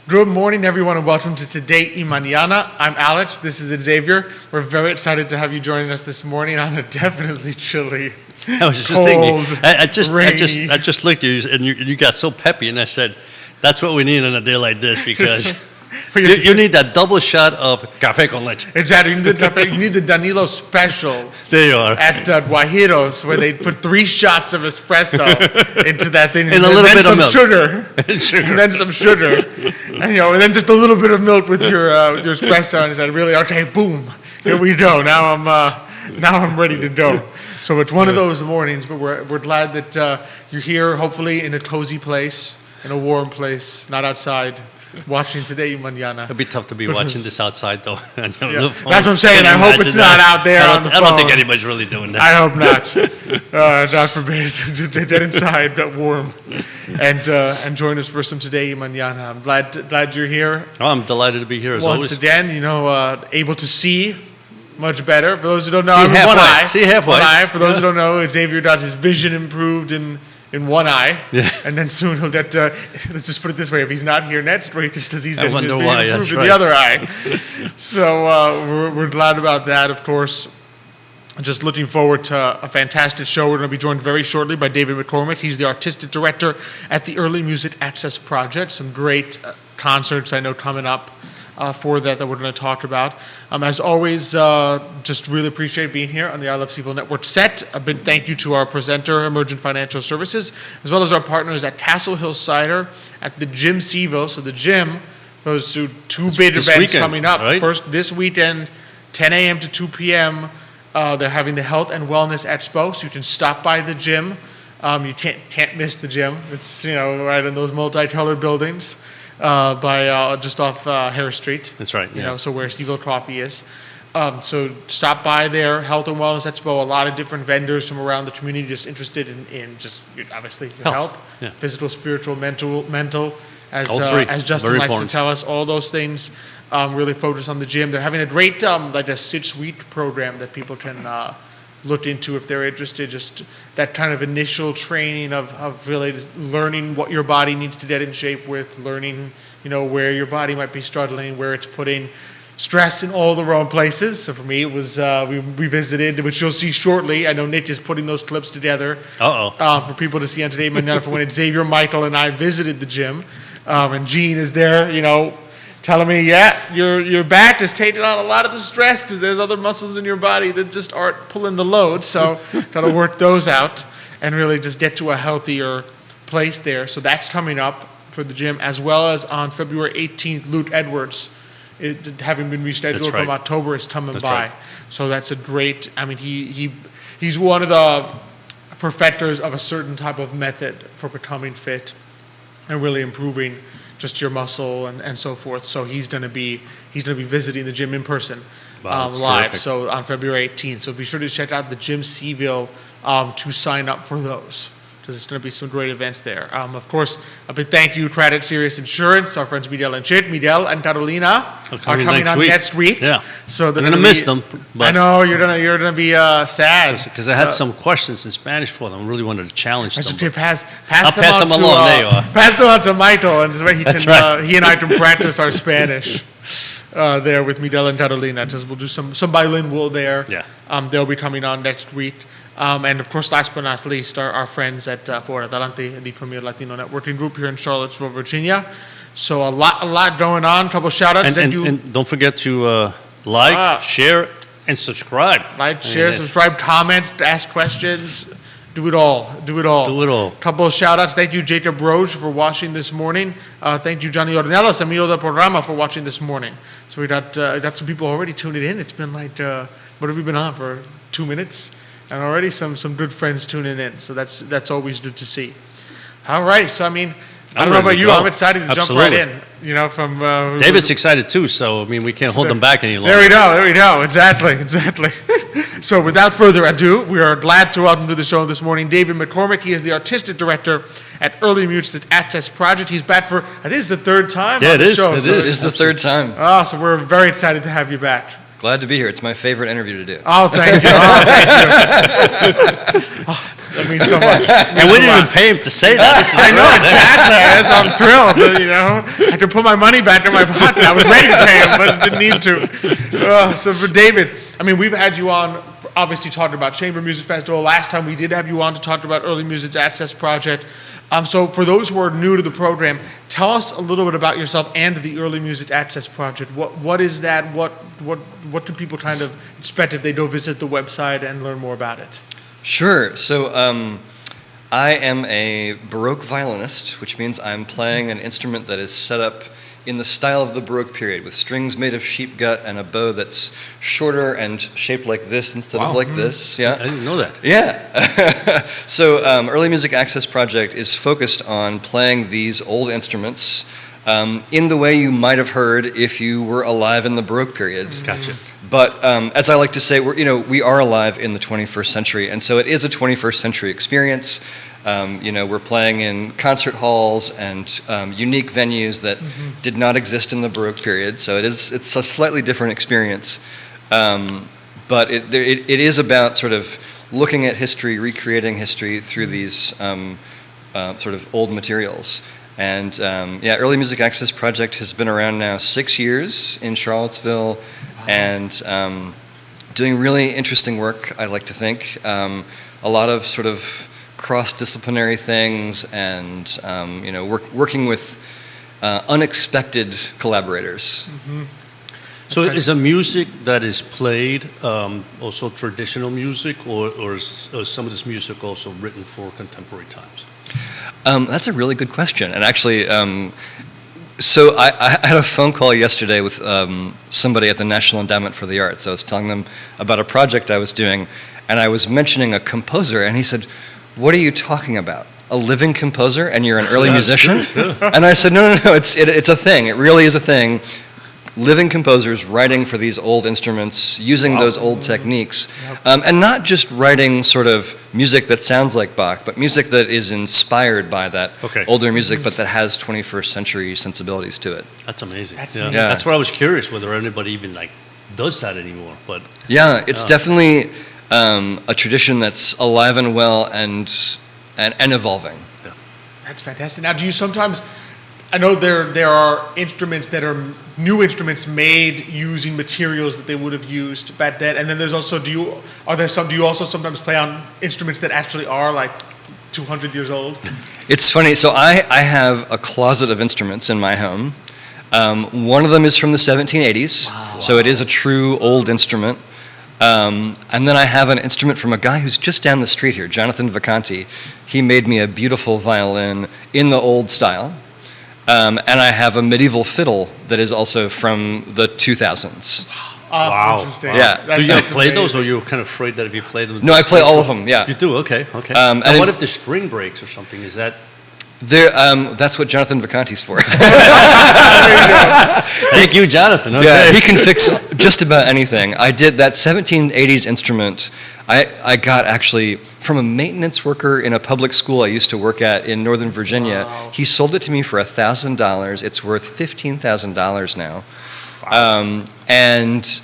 Good morning, everyone, and welcome to Today y Mañana. I'm Alex. This is Xavier. We're very excited to have you joining us this morning on a definitely chilly, I was just cold, thinking. rainy. I just looked at you, and you got so peppy, and I said, "That's what we need on a day like this because you need that double shot of café con leche." Exactly. You need the Danilo special There you are. at Guajiros, where they put 3 shots of espresso into that thing, And a little then bit of some milk. sugar, and then some sugar, and and then just a little bit of milk with your espresso, and said, "Really, okay, boom, here we go. Now I'm ready to go." So it's one of those mornings, but we're glad that you're here, hopefully in a cozy place, in a warm place, not outside, watching Today y Mañana. It'd be tough to be watching this outside, though. That's what I'm saying. I hope it's not out there on the phone. I don't think anybody's really doing that. I hope not. God forbid. Get inside, but warm, and join us for some Today y Mañana. I'm glad you're here. Oh, I'm delighted to be here as Once always. again, able to see much better. For those who don't know, See I have halfway. one eye. See halfway. One eye. For those who don't know, Xavier got his vision improved in one eye. Yeah. And then soon he'll get, let's just put it this way, if he's not here next week, it's because he's I getting his wonder vision why, improved that's in right. the other eye. So we're glad about that, of course. Just looking forward to a fantastic show. We're going to be joined very shortly by David McCormick. He's the artistic director at the Early Music Access Project. Some great concerts I know coming up for that we're going to talk about. As always, just really appreciate being here on the I Love CVille Network set. A big thank you to our presenter, Emergent Financial Services, as well as our partners at Castle Hill Cider, at the Gym CVille. So the gym, those two big this events weekend, coming up. right? First, this weekend, 10 a.m. to 2 p.m., they're having the Health and Wellness Expo, so you can stop by the gym. You can't miss the gym. It's right in those multicolored buildings by just off Harris Street. That's right. Yeah. So where CVille Coffee is. So stop by there. Health and Wellness Expo. A lot of different vendors from around the community just interested in just obviously your health, Yeah. physical, spiritual, mental. All three. As Justin Very likes important. to tell us, all those things really focus on the gym. They're having a great like a sit-suite program that people can look into if they're interested. Just that kind of initial training of really just learning what your body needs to get in shape with, learning where your body might be struggling, where it's putting stress in all the wrong places. So for me, it was we visited, which you'll see shortly. I know Nick is putting those clips together for people to see on Today Mañana for when Xavier, Michael, and I visited the gym. And Gene is there, telling me, your back is taking on a lot of the stress because there's other muscles in your body that just aren't pulling the load. So got to work those out and really just get to a healthier place there. So that's coming up for the gym, as well as on February 18th, Luke Edwards, having been rescheduled from October, is coming That's by. right. So that's a great. I mean, he's one of the perfecters of a certain type of method for becoming fit and really improving just your muscle and so forth. So he's going to be visiting the gym in person live. Terrific. So on February 18th. So be sure to check out the Gym CVille to sign up for those, because it's going to be some great events there. Of course, a big thank you, Craddock Serious Insurance. Our friends Miguel and Carolina are coming on next week. Yeah. So they're I'm gonna miss them. I know you're gonna be sad Because I had some questions in Spanish for them. I really wanted to challenge That's them. okay. Pass pass them them on along. to There you are. pass them on to Michael, and this way That's right. he and I can practice our Spanish there with Miguel and Carolina. We'll do some bilingual there. Yeah. They'll be coming on next week. And of course, last but not least, our friends at for Adelante, the premier Latino networking group here in Charlottesville, Virginia. So a lot going on. A couple shout outs. And don't forget to like, share, and subscribe. Like, share, subscribe, comment, ask questions. Do it all. Do it all. Couple of shout outs. Thank you, Jacob Roche, for watching this morning. Thank you, Johnny Ornelas, amigo del programa, for watching this morning. So we got some people already tuning in. It's been like, what have we been on for 2 minutes? And already some good friends tuning in. So that's always good to see. All right. So, I mean, I don't know about you. I'm excited to jump right in. From David's excited too, so we can't hold them back any longer. There we go. Exactly. So without further ado, we are glad to welcome to the show this morning David McCormick. He is the artistic director at Early Music Access Project. He's back for, I think it's the third time on the show. It is the third time. Oh, so we're very excited to have you back. Glad to be here. It's my favorite interview to do. Oh, thank you. That means so much. And we didn't even pay him to say that. I know, exactly. I'm thrilled. You know, I had to put my money back in my pocket. I was ready to pay him, but didn't need to. So for David, I mean, we've had you on, obviously talking about Chamber Music Festival. Last time we did have you on to talk about Early Music Access Project. So for those who are new to the program, tell us a little bit about yourself and the Early Music Access Project. What is that? What do people kind of expect if they go visit the website and learn more about it? Sure. So I am a Baroque violinist, which means I'm playing an instrument that is set up in the style of the Baroque period, with strings made of sheep gut and a bow that's shorter and shaped like this instead of like this. Yeah, I didn't know that. Yeah. So Early Music Access Project is focused on playing these old instruments in the way you might have heard if you were alive in the Baroque period. Gotcha. But as I like to say, we are alive in the 21st century, and so it is a 21st century experience. We're playing in concert halls and unique venues that did not exist in the Baroque period, so it's a slightly different experience. But it is about sort of looking at history, recreating history through these sort of old materials. And Early Music Access Project has been around now 6 years in Charlottesville, and doing really interesting work, I like to think. A lot of sort of cross-disciplinary things, and working with unexpected collaborators. Mm-hmm. So is the music that is played also traditional music, or is some of this music also written for contemporary times? That's a really good question. And actually, so I had a phone call yesterday with somebody at the National Endowment for the Arts. I was telling them about a project I was doing, and I was mentioning a composer, and he said, "What are you talking about? A living composer, and you're an early musician?" And I said, no, it's a thing. It really is a thing. Living composers writing for these old instruments, using those old techniques, and not just writing sort of music that sounds like Bach, but music that is inspired by that older music, but that has 21st century sensibilities to it. That's amazing. Yeah. That's why I was curious whether anybody even does that anymore. But yeah, it's definitely a tradition that's alive and well and evolving. Yeah. That's fantastic. Now, do you sometimes? I know there are instruments that are new instruments made using materials that they would have used back then, and then there's also do you also sometimes play on instruments that actually are like 200 years old? It's funny. So I have a closet of instruments in my home. One of them is from the 1780s, so it is a true old instrument. And then I have an instrument from a guy who's just down the street here, Jonathan Vacanti. He made me a beautiful violin in the old style. And I have a medieval fiddle that is also from the 2000s. Wow. Interesting. Yeah. Do you play those, or you're kind of afraid that if you play them? No, I play all of them, yeah. You do? Okay. And what if the string breaks or something? Is that... That's what Jonathan Vacanti's for. Thank you, Jonathan. Okay. Yeah, he can fix just about anything. I did that 1780s instrument. I got actually from a maintenance worker in a public school I used to work at in Northern Virginia. Wow. He sold it to me for $1,000. It's worth $15,000 now. Wow. And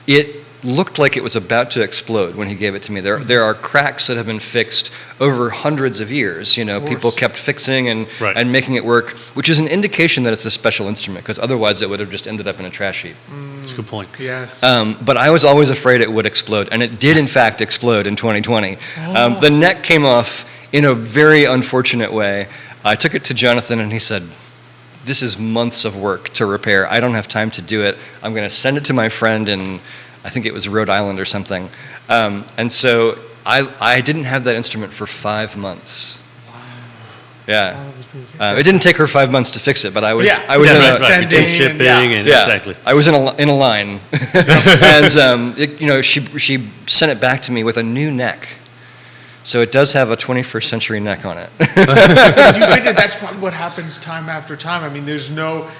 it looked like it was about to explode when he gave it to me. There are cracks that have been fixed over hundreds of years. People kept fixing and making it work, which is an indication that it's a special instrument, because otherwise it would have just ended up in a trash heap. That's a good point. Yes. But I was always afraid it would explode, and it did in fact explode in 2020. The neck came off in a very unfortunate way. I took it to Jonathan, and he said, "This is months of work to repair. I don't have time to do it. I'm going to send it to my friend in, I think it was Rhode Island or something." And so I didn't have that instrument for 5 months. Wow. Yeah. It didn't take her 5 months to fix it, but I was in between shipping and exactly. I was in a line, and she sent it back to me with a new neck. So it does have a 21st century neck on it. You figure that's probably what happens time after time. I mean,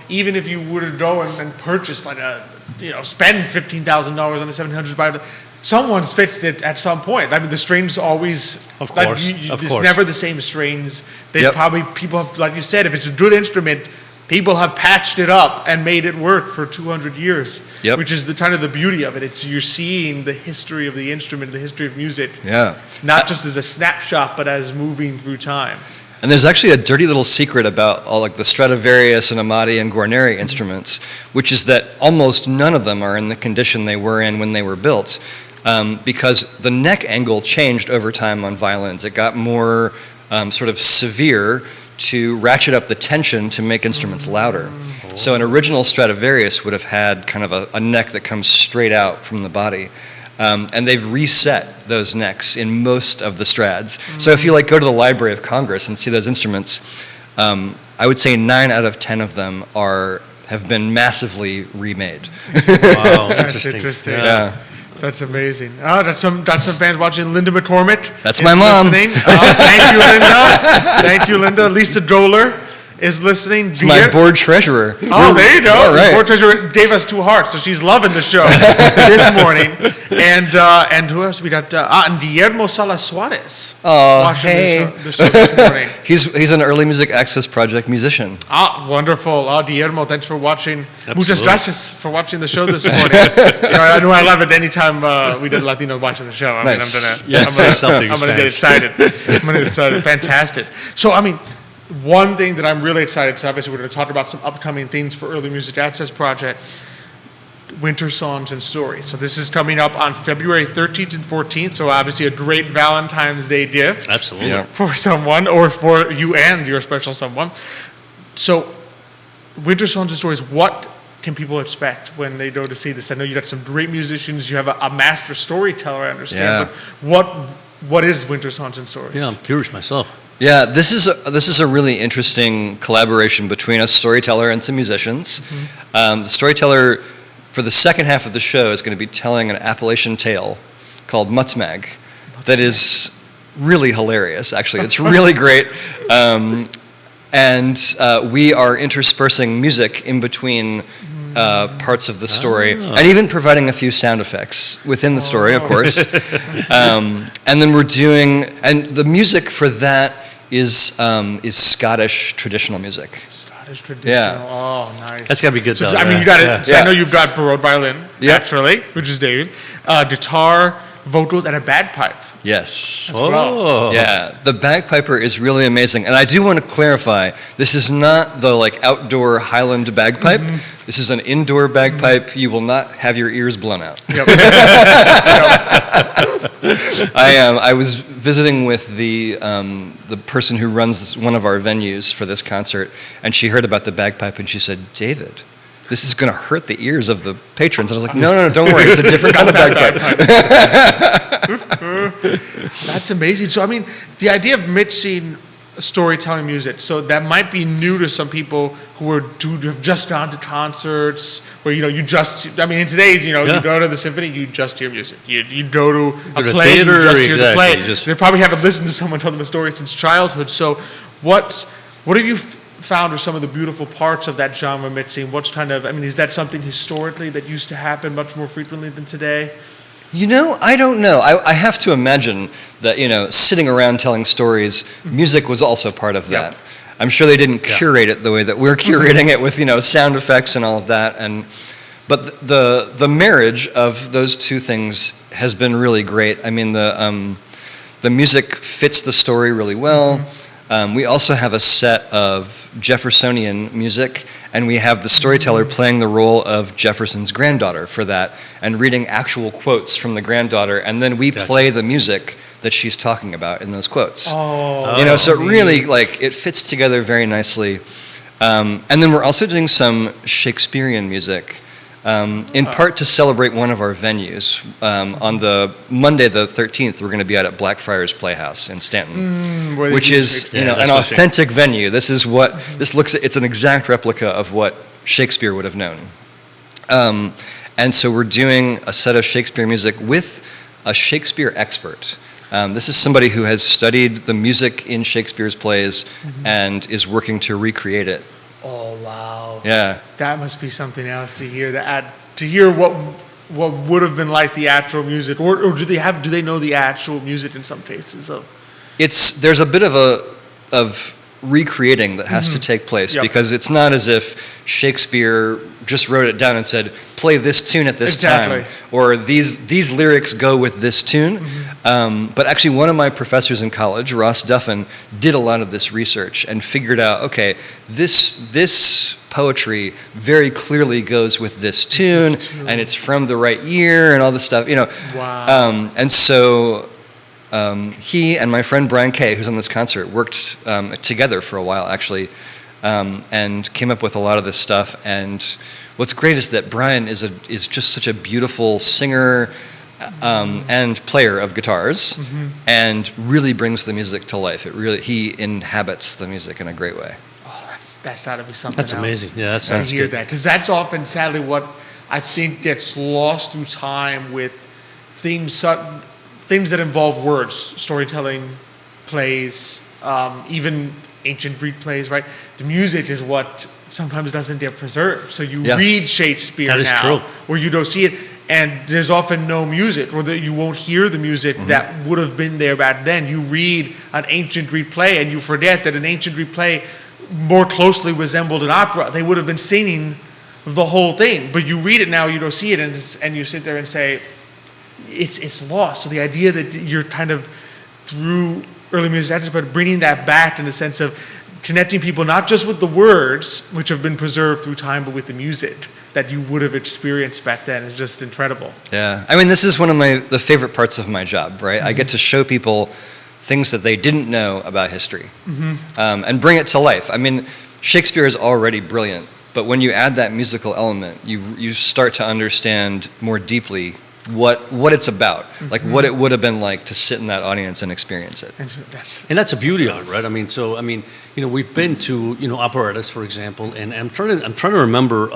even if you were to go and purchase spend $15,000 on a 700 violin, someone's fixed it at some point. I mean, the strings always, of course, it's never the same strings. They probably, people have, like you said, if it's a good instrument, people have patched it up and made it work for 200 years, Yep. which is the kind of the beauty of it. It's you're seeing the history of the instrument, the history of music, Yeah. not just as a snapshot, but as moving through time. And there's actually a dirty little secret about all like the Stradivarius and Amati and Guarneri instruments, which is that almost none of them are in the condition they were in when they were built, because the neck angle changed over time on violins. It got more sort of severe to ratchet up the tension to make instruments louder. So an original Stradivarius would have had kind of a neck that comes straight out from the body. And they've reset those necks in most of the Strads. So if you like go to the Library of Congress and see those instruments, I would say 9 out of 10 of them have been massively remade. Wow, That's interesting. That's amazing. Got some fans watching. Linda McCormick. That's is my mom. Listening. Thank you, Linda. Thank you, Linda. Lisa Doler is listening. It's my board treasurer. Oh, there you go. All right. Board treasurer gave us 2 hearts, so she's loving the show this morning. And who else we got? And Guillermo Salas Suarez. Oh, watching hey. the show this morning. He's an early music access project musician. Wonderful. Guillermo, thanks for watching. Absolutely. Muchas gracias for watching the show this morning. I know I love it anytime we did Latino watching the show. Nice. I'm gonna get Spanish. excited. I'm gonna get excited. Fantastic. So, one thing that I'm really excited, so obviously we're going to talk about some upcoming things for Early Music Access Project, Winter Songs and Stories. So this is coming up on February 13th and 14th, so obviously a great Valentine's Day gift. Absolutely. Yeah. For someone, or for you and your special someone. So, Winter Songs and Stories, what can people expect when they go to see this? I know you got some great musicians, you have a master storyteller, I understand, but what is Winter Songs and Stories? Yeah, I'm curious myself. Yeah, this is a really interesting collaboration between a storyteller and some musicians. The storyteller for the second half of the show is going to be telling an Appalachian tale called Mutzmag that is really hilarious, actually. It's really great. And we are interspersing music in between parts of the story, and even providing a few sound effects within the story, of course. And then we're doing, and the music for that is Scottish traditional music. Scottish traditional. Yeah. Oh, nice. That's gotta be good, So, though, you yeah. got it. Yeah. So I know you've got baroque violin, Yeah. naturally, which is David, guitar, vocals, and a bagpipe. Yes. As well. Oh. Yeah, the bagpiper is really amazing. And I do want to clarify, this is not the outdoor Highland bagpipe. This is an indoor bagpipe. You will not have your ears blown out. Yep. I was visiting with the person who runs one of our venues for this concert, and she heard about the bagpipe and she said, "David, this is going to hurt the ears of the patrons." And I was like, no, don't worry. It's a different kind of bagpipe. That's amazing. So, the idea of mixing storytelling music, so that might be new to some people who have just gone to concerts where, in today's, you go to the symphony, you just hear music. You go to a to play, theater, you just hear the play. exactly, They probably haven't listened to someone tell them a story since childhood. So what have you found are some of the beautiful parts of that genre mixing? What's is that something historically that used to happen much more frequently than today? I don't know. I have to imagine that, sitting around telling stories, music was also part of that. Yep. I'm sure they didn't curate it the way that we're curating it with, sound effects and all of that. But the marriage of those two things has been really great. The music fits the story really well. We also have a set of Jeffersonian music, and we have the storyteller playing the role of Jefferson's granddaughter for that, and reading actual quotes from the granddaughter, and then we play the music that she's talking about in those quotes. Oh, So it really, it fits together very nicely. And then we're also doing some Shakespearean music, in part to celebrate one of our venues. On the Monday the 13th, we're going to be out at Blackfriars Playhouse in Stanton, which is an authentic venue. It's an exact replica of what Shakespeare would have known. And so we're doing a set of Shakespeare music with a Shakespeare expert. This is somebody who has studied the music in Shakespeare's plays and is working to recreate it. Oh, wow. Yeah. That must be something else to hear. To hear what would have been like the actual music, or do they know the actual music in some cases of? There's a bit of recreating that has to take place, Yep. because it's not as if Shakespeare just wrote it down and said, play this tune at this Exactly. time, or these lyrics go with this tune. But actually, one of my professors in college, Ross Duffin, did a lot of this research and figured out, okay, this poetry very clearly goes with this tune, and it's from the right year, and all this stuff, Wow. and so he and my friend Brian Kay, who's on this concert, worked together for a while, actually, and came up with a lot of this stuff. And what's great is that Brian is just such a beautiful singer and player of guitars, and really brings the music to life. He inhabits the music in a great way. Oh, that's got to be something That's else. amazing. Yeah, that To sounds hear good. that, because that's often, sadly, what I think gets lost through time with things that involve words, storytelling, plays, even ancient Greek plays, right? The music is what sometimes doesn't get preserved. So you read Shakespeare That is now, true. or you don't see it, and there's often no music, or that you won't hear the music that would have been there back then. You read an ancient Greek play, and you forget that an ancient Greek play more closely resembled an opera. They would have been singing the whole thing, but you read it now, you don't see it, and you sit there and say, it's lost. So the idea that you're kind of, through early music, but bringing that back in the sense of connecting people not just with the words, which have been preserved through time, but with the music that you would have experienced back then is just incredible. Yeah, I mean, this is one of the favorite parts of my job, right? I get to show people things that they didn't know about history, and bring it to life. I mean, Shakespeare is already brilliant, but when you add that musical element, you start to understand more deeply what it's about, like what it would have been like to sit in that audience and experience it. And so And that's the beauty of it, right? I mean, we've been to, operettas, for example, and I'm trying to remember,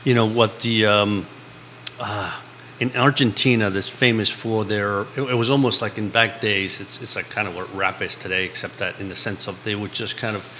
what the in Argentina that's famous for their. It was almost like in back days. It's like kind of what rap is today, except that in the sense of they would just kind of,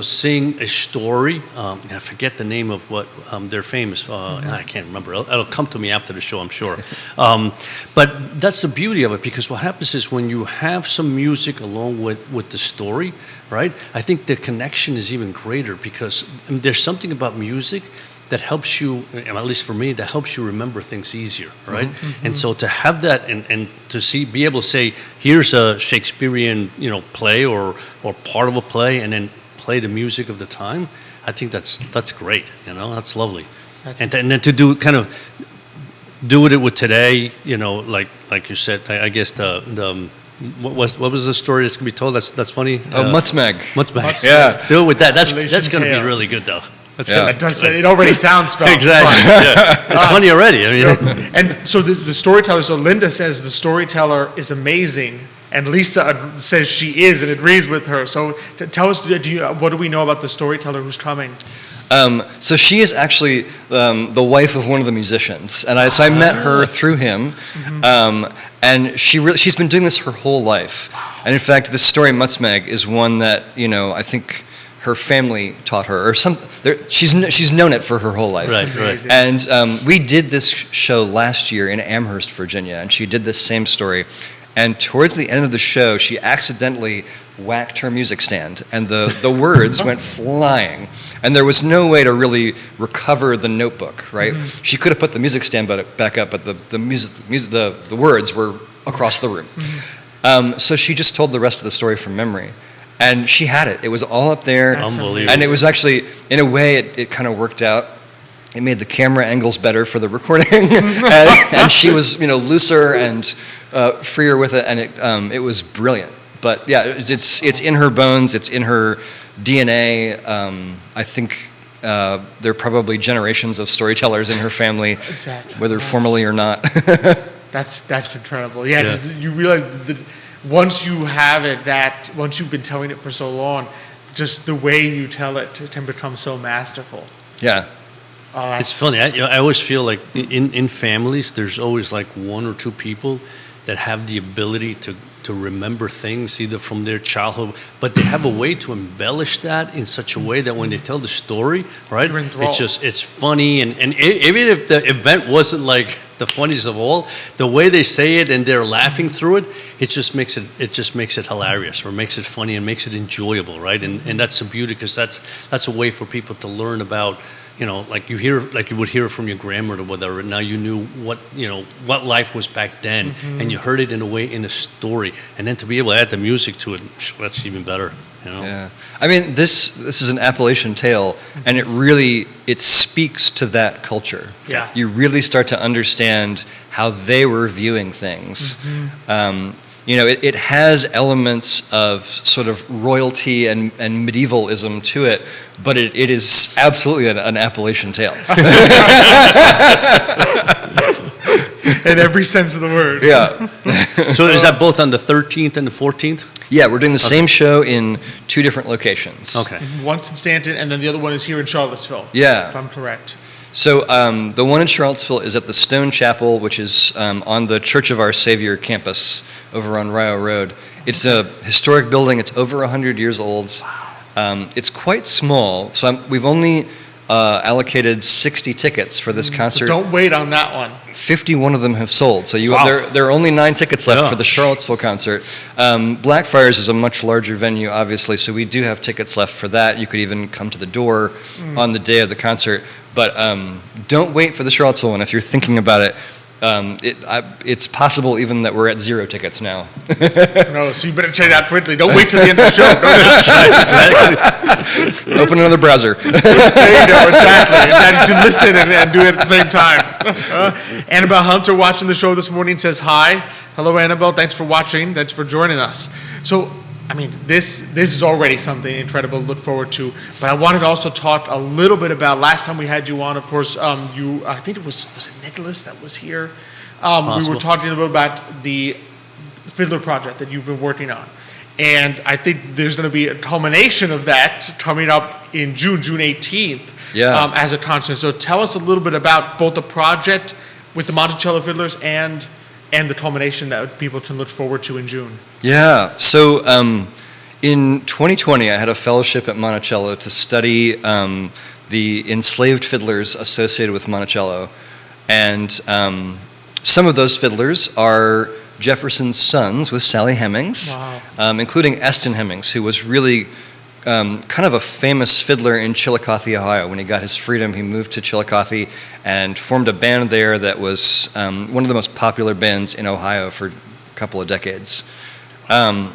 sing a story. And I forget the name of what they're famous for. I can't remember. It'll come to me after the show, I'm sure. But that's the beauty of it, because what happens is when you have some music along with the story, right? I think the connection is even greater, because there's something about music that helps you, at least for me, that helps you remember things easier, right? And so to have that and to be able to say, here's a Shakespearean, play or part of a play, and then play the music of the time, I think that's great, that's lovely. And then to do it with today, like you said, I guess what was the story that's gonna be told? That's funny. Mutzmeg. Mutzmeg. Yeah. Do it with that. That's Galatian gonna be tale. really good though. That's Yeah. It does. It already sounds fun. Exactly. Yeah. It's funny already. I mean, And so the storyteller. So Linda says the storyteller is amazing, and Lisa says she is, and agrees with her. So tell us, what do we know about the storyteller who's coming? So she is actually the wife of one of the musicians, and I met her through him, and she's been doing this her whole life. And in fact, this story Mutzmeg is one that I think her family taught her, or she's known it for her whole life. Right. And we did this show last year in Amherst, Virginia, and she did this same story. And towards the end of the show, she accidentally whacked her music stand, and the words went flying. And there was no way to really recover the notebook, right? She could have put the music stand back up, but the words were across the room. So she just told the rest of the story from memory. And she had it. It was all up there. Unbelievable. And it was actually, in a way, it kind of worked out. It made the camera angles better for the recording, and she was, looser and freer with it, and it was brilliant. But yeah, it's in her bones, it's in her DNA. I think there are probably generations of storytellers in her family, Exactly. whether formally or not. That's incredible. Yeah, because you realize that once you have it, once you've been telling it for so long, just the way you tell it can become so masterful. Yeah. it's funny. I always feel like in families, there's always like one or two people that have the ability to remember things either from their childhood, but they have a way to embellish that in such a way that when they tell the story, right, it's funny, and even if the event wasn't like the funniest of all. The way they say it and they're laughing through it, it just makes it hilarious, or makes it funny and makes it enjoyable, right? And that's the beauty, because that's a way for people to learn about, like you would hear from your grandmother, whatever. Now you knew what life was back then, and you heard it in a story, and then to be able to add the music to it, that's even better. Yeah, I mean, this is an Appalachian tale, and it speaks to that culture. Yeah, you really start to understand how they were viewing things. It has elements of sort of royalty and medievalism to it, but it is absolutely an Appalachian tale. In every sense of the word. Yeah. So is that both on the 13th and the 14th? Yeah, we're doing the same show in 2 different locations. Okay. Once in Stanton, and then the other one is here in Charlottesville. Yeah. If I'm correct. So the one in Charlottesville is at the Stone Chapel, which is on the Church of Our Savior campus over on Rio Road. It's a historic building. It's over 100 years old. It's quite small, so we've only allocated 60 tickets for this concert. So don't wait on that one. 51 of them have sold, so Wow. there are only 9 tickets left for the Charlottesville concert. Blackfriars is a much larger venue, obviously, so we do have tickets left for that. You could even come to the door on the day of the concert. But don't wait for the Charlottesville one if you're thinking about it. It's possible even that we're at 0 tickets now. No, so you better check it out quickly. Don't wait till the end of the show. Exactly. Open another browser. There you go, exactly. You can listen and do it at the same time. Annabelle Hunter watching the show this morning says hi. Hello, Annabelle. Thanks for watching. Thanks for joining us. So, I mean, this is already something incredible to look forward to. But I wanted to also talk a little bit about, last time we had you on, of course, I think it was it Nicholas that was here? We were talking a little about the Fiddler project that you've been working on. And I think there's going to be a culmination of that coming up in June 18th, as a concert. So tell us a little bit about both the project with the Monticello Fiddlers and the culmination that people can look forward to in June. Yeah, so in 2020, I had a fellowship at Monticello to study the enslaved fiddlers associated with Monticello. And some of those fiddlers are Jefferson's sons with Sally Hemings, including Eston Hemings, who was really kind of a famous fiddler in Chillicothe, Ohio. When he got his freedom, he moved to Chillicothe and formed a band there that was one of the most popular bands in Ohio for a couple of decades. And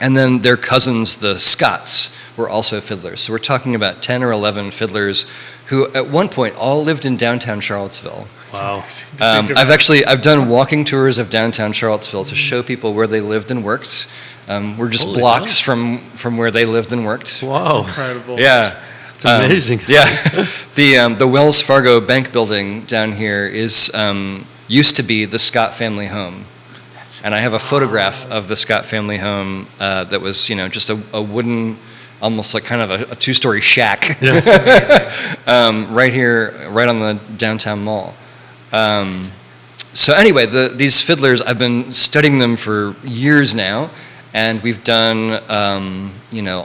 then their cousins, the Scotts, were also fiddlers. So we're talking about 10 or 11 fiddlers who at one point all lived in downtown Charlottesville. Wow. I've done walking tours of downtown Charlottesville to show people where they lived and worked. We're just blocks from where they lived and worked. Wow. That's incredible. Yeah. It's amazing. The Wells Fargo Bank building down here is used to be the Scott family home. And I have a photograph of the Scott family home that was, just a wooden, almost like kind of a 2-story shack. Yeah, right here, right on the downtown mall. So anyway, these fiddlers, I've been studying them for years now, and we've done,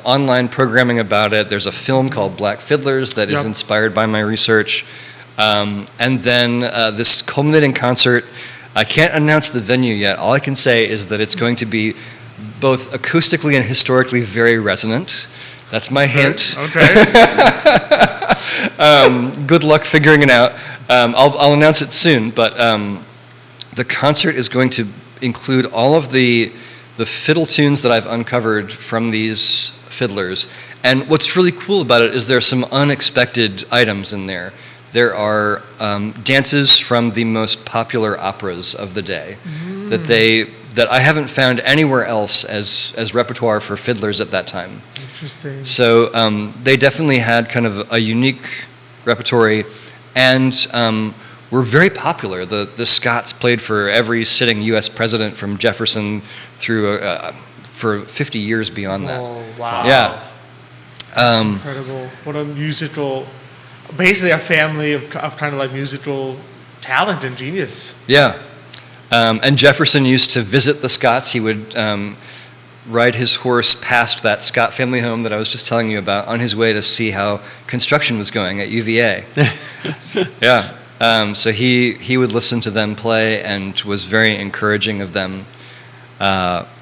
online programming about it. There's a film called Black Fiddlers that is inspired by my research. And then this culminating concert, I can't announce the venue yet. All I can say is that it's going to be both acoustically and historically very resonant. That's my hint. Okay. Good luck figuring it out. I'll announce it soon, but the concert is going to include all of the fiddle tunes that I've uncovered from these fiddlers. And what's really cool about it is there are some unexpected items in there. There are dances from the most popular operas of the day that I haven't found anywhere else as repertoire for fiddlers at that time. Interesting. So they definitely had kind of a unique repertory, and were very popular. The Scotts played for every sitting U.S. president from Jefferson through for 50 years beyond that. Oh, wow. Yeah. That's incredible. What a musical, basically a family of kind of like musical talent and genius. Yeah. And Jefferson used to visit the Scotts. He would ride his horse past that Scott family home that I was just telling you about on his way to see how construction was going at UVA. Yeah. So he would listen to them play and was very encouraging of them.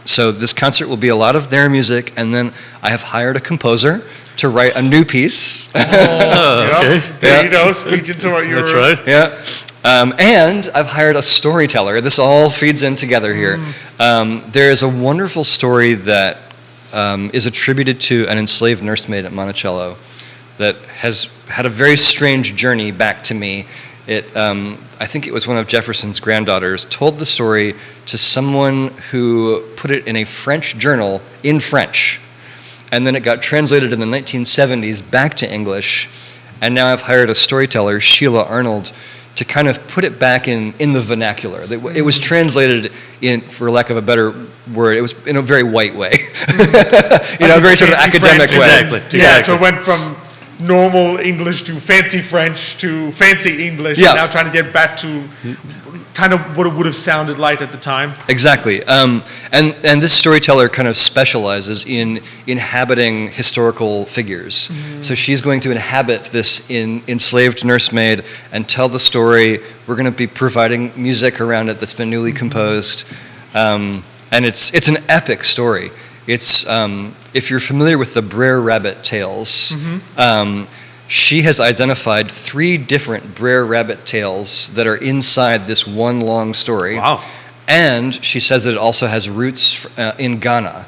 So this concert will be a lot of their music, and then I have hired a composer to write a new piece. Okay. There you go, speaking to what you That's were... right. Yeah. And I've hired a storyteller. This all feeds in together here. There is a wonderful story that is attributed to an enslaved nursemaid at Monticello that has had a very strange journey back to me. I think it was one of Jefferson's granddaughters, told the story to someone who put it in a French journal in French. And then it got translated in the 1970s back to English. And now I've hired a storyteller, Sheila Arnold, to kind of put it back in the vernacular. It was translated in, for lack of a better word, it was in a very white way. A very sort of academic way. Exactly. Yeah, so it went from normal English to fancy French to fancy English, and now trying to get back to kind of what it would have sounded like at the time. Exactly. And this storyteller kind of specializes in inhabiting historical figures. So she's going to inhabit this enslaved nursemaid and tell the story. We're going to be providing music around it that's been newly composed. And it's an epic story. It's if you're familiar with the Brer Rabbit tales, she has identified 3 different Brer Rabbit tales that are inside this one long story. Wow. And she says that it also has roots in Ghana.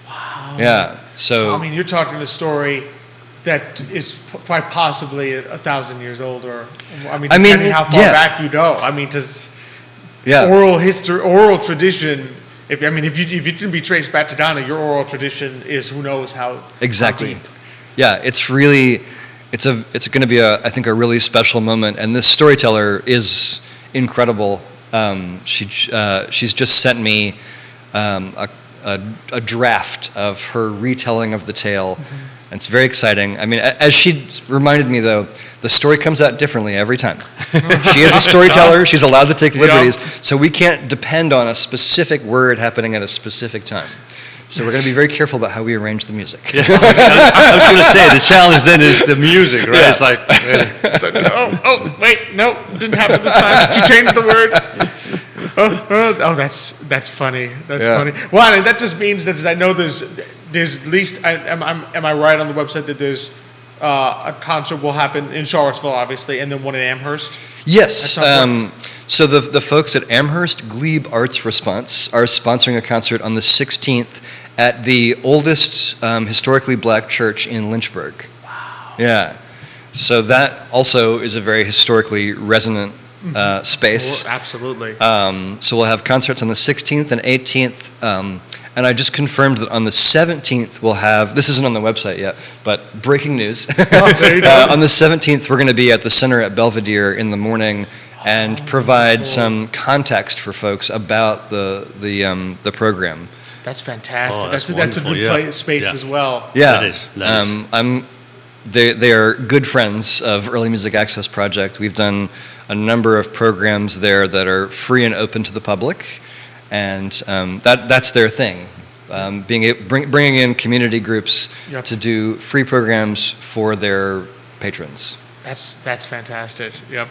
Wow. Yeah. So I mean, you're talking a story that is quite possibly 1,000 years old, or depending how far back you go. I mean, because oral history, oral tradition. If you didn't be traced back to Ghana, your oral tradition is who knows how exactly. How deep. Yeah, it's really, it's going to be I think a really special moment, and this storyteller is incredible. She's just sent me a draft of her retelling of the tale. And it's very exciting. I mean, as she reminded me, though, the story comes out differently every time. She is a storyteller. She's allowed to take liberties. So we can't depend on a specific word happening at a specific time. So we're going to be very careful about how we arrange the music. I was going to say, the challenge then is the music, right? Yeah. It's like, wait, no, didn't happen this time. She changed the word. That's funny. That's funny. Well, and that just means that I know there's at least, am I right on the website that there's a concert will happen in Charlottesville, obviously, and then one in Amherst? Yes. So the folks at Amherst Glebe Arts Response are sponsoring a concert on the 16th at the oldest historically black church in Lynchburg. Wow. Yeah. So that also is a very historically resonant space. Oh, absolutely. So we'll have concerts on the 16th and 18th. And I just confirmed that on the 17th we'll have, this isn't on the website yet, but breaking news. On the 17th we're going to be at the Center at Belvedere in the morning and provide some context for folks about the program. That's fantastic. Oh, that's a wonderful. good space as well. Yeah. That is. They are good friends of Early Music Access Project. We've done a number of programs there that are free and open to the public. And that's their thing, bringing in community groups to do free programs for their patrons. That's fantastic. Yep.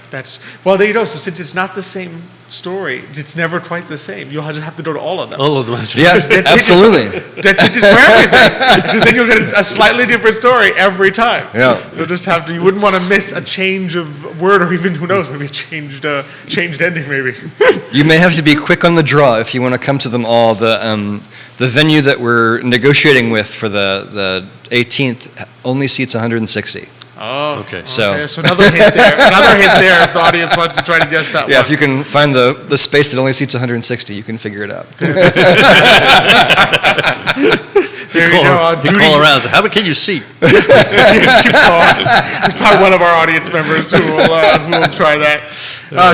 Well, there you go. So since it's not the same story, it's never quite the same. You'll just have to go to all of them. all of them. Yes, absolutely. That teaches for everything. Because then you'll get a slightly different story every time. Yeah. You'll just have to. You wouldn't want to miss a change of word, or even who knows, maybe a changed ending, maybe. You may have to be quick on the draw if you want to come to them all. The venue that we're negotiating with for the 18th only seats 160. Oh, okay. So another hint there. If the audience wants to try to guess that one. Yeah, if you can find the space that only seats 160 , you can figure it out. There you go. You call around and say, how can you see? It's probably one of our audience members who will try that.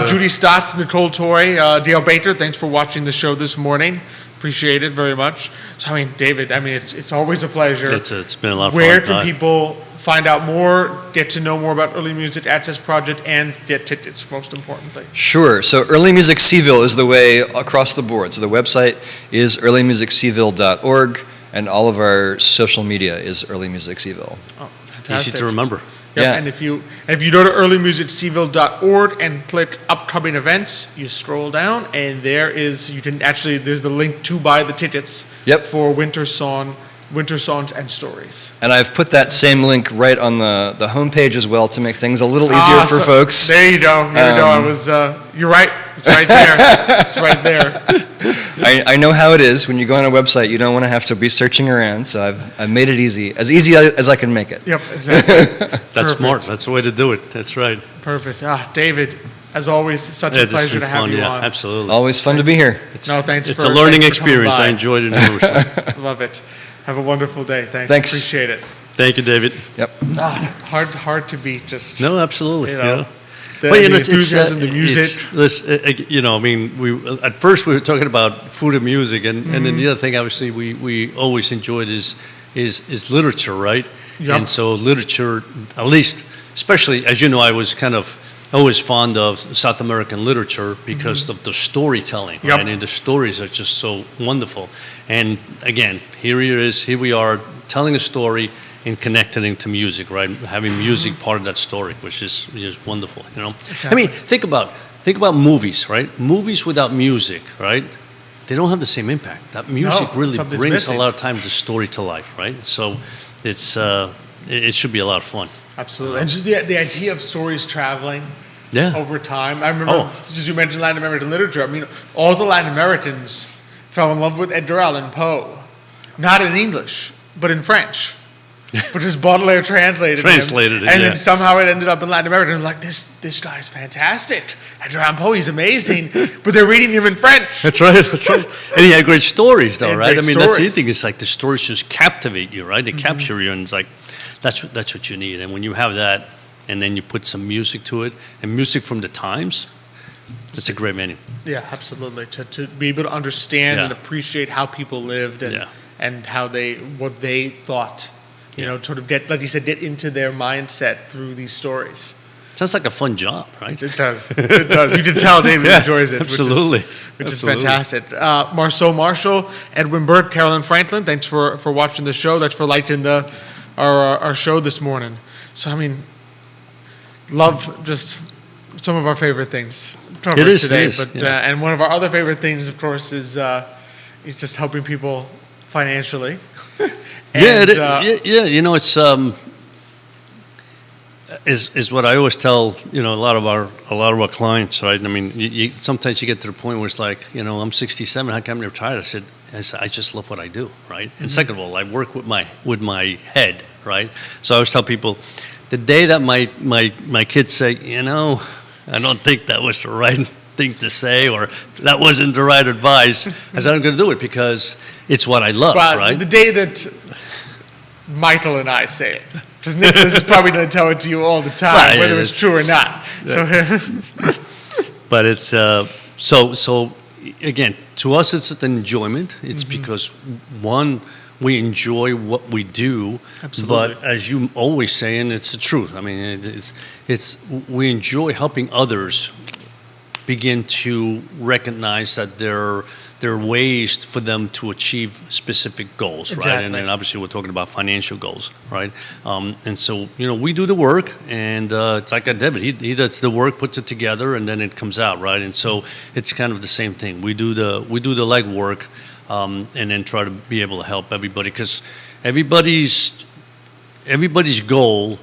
Judy Stotts, Nicole Toy, Dale Baker, thanks for watching the show this morning. Appreciate it very much. So, David, it's always a pleasure. It's been a lot of fun. Where can people find out more, get to know more about Early Music Access Project, and get tickets, most importantly? Sure. So Early Music CVille is the way across the board. So the website is earlymusiccville.org, and all of our social media is Early Music CVille. Oh, fantastic. Easy to remember. Yeah. And if you go to earlymusiccville.org and click upcoming events, you scroll down, and there's the link to buy the tickets for Winter Songs and Stories. And I've put that same link right on the homepage as well to make things a little easier for folks. There you go. You're right. It's right there. It's right there. I know how it is. When you go on a website, you don't want to have to be searching around, so I've made it easy as I can make it. Yep, exactly. That's smart. That's the way to do it. That's right. Perfect. David, as always, such a pleasure to have you on. Absolutely. Always fun to be here. Thanks. It's a learning experience. I enjoyed it enormously. Love it. Have a wonderful day. Thanks. Appreciate it. Thank you, David. Yep. Hard to beat. Just no, absolutely. The enthusiasm, the music. At first we were talking about food and music, and then the other thing, obviously, we always enjoyed is literature, right? Yep. And so literature, at least, especially as you know, I was kind of always fond of South American literature because of the storytelling, right? And the stories are just so wonderful. And again, here we are telling a story and connecting it to music, right? Having music part of that story, which is wonderful, Exactly. I mean, think about movies, right? Movies without music, right? They don't have the same impact. That music really brings a lot of times the story to life, right? So it should be a lot of fun. Absolutely. And just the idea of stories traveling over time. I remember, as you mentioned Latin American literature, I mean, all the Latin Americans fell in love with Edgar Allan Poe, not in English, but in French. But just Baudelaire translated it. And then somehow it ended up in Latin America. And like, this guy's fantastic. Edgar Allan Poe, he's amazing. But they're reading him in French. That's right. And he had great stories, though, right? I mean, that's the thing. It's like the stories just captivate you, right? They capture you, and it's like, that's what you need. And when you have that, and then you put some music to it, and music from the times, it's a great menu. Yeah, absolutely. To be able to understand and appreciate how people lived and what they thought. Sort of get, like you said, get into their mindset through these stories. Sounds like a fun job, right? It does. It does. You can tell David enjoys it. Absolutely. Which is fantastic. Marceau Marshall, Edwin Burt, Carolyn Franklin, thanks for watching the show. Thanks for liking our show this morning. So, I mean, love just some of our favorite things covered today. And one of our other favorite things, of course, is just helping people financially. It's is what I always tell a lot of our clients, right? I mean, sometimes you get to the point where it's like, I'm 67, how come I'm retired? I said, I just love what I do, right? And second of all, I work with my head, right? So I always tell people, the day that my kids say, I don't think that was the right thing to say, or that wasn't the right advice, I said, I'm going to do it because it's what I love, right? The day that Michael and I say it, because Nicholas is probably going to tell it to you all the time, whether it's true or not. Yeah. But it's so again, to us it's an enjoyment. It's because one, we enjoy what we do. Absolutely. But as you always say, and it's the truth. I mean, it's we enjoy helping others begin to recognize that there are ways for them to achieve specific goals, right? And then obviously we're talking about financial goals, right? And so, we do the work, and it's like David, he does the work, puts it together, and then it comes out, right? And so it's kind of the same thing. We do the legwork, and then try to be able to help everybody, because everybody's goal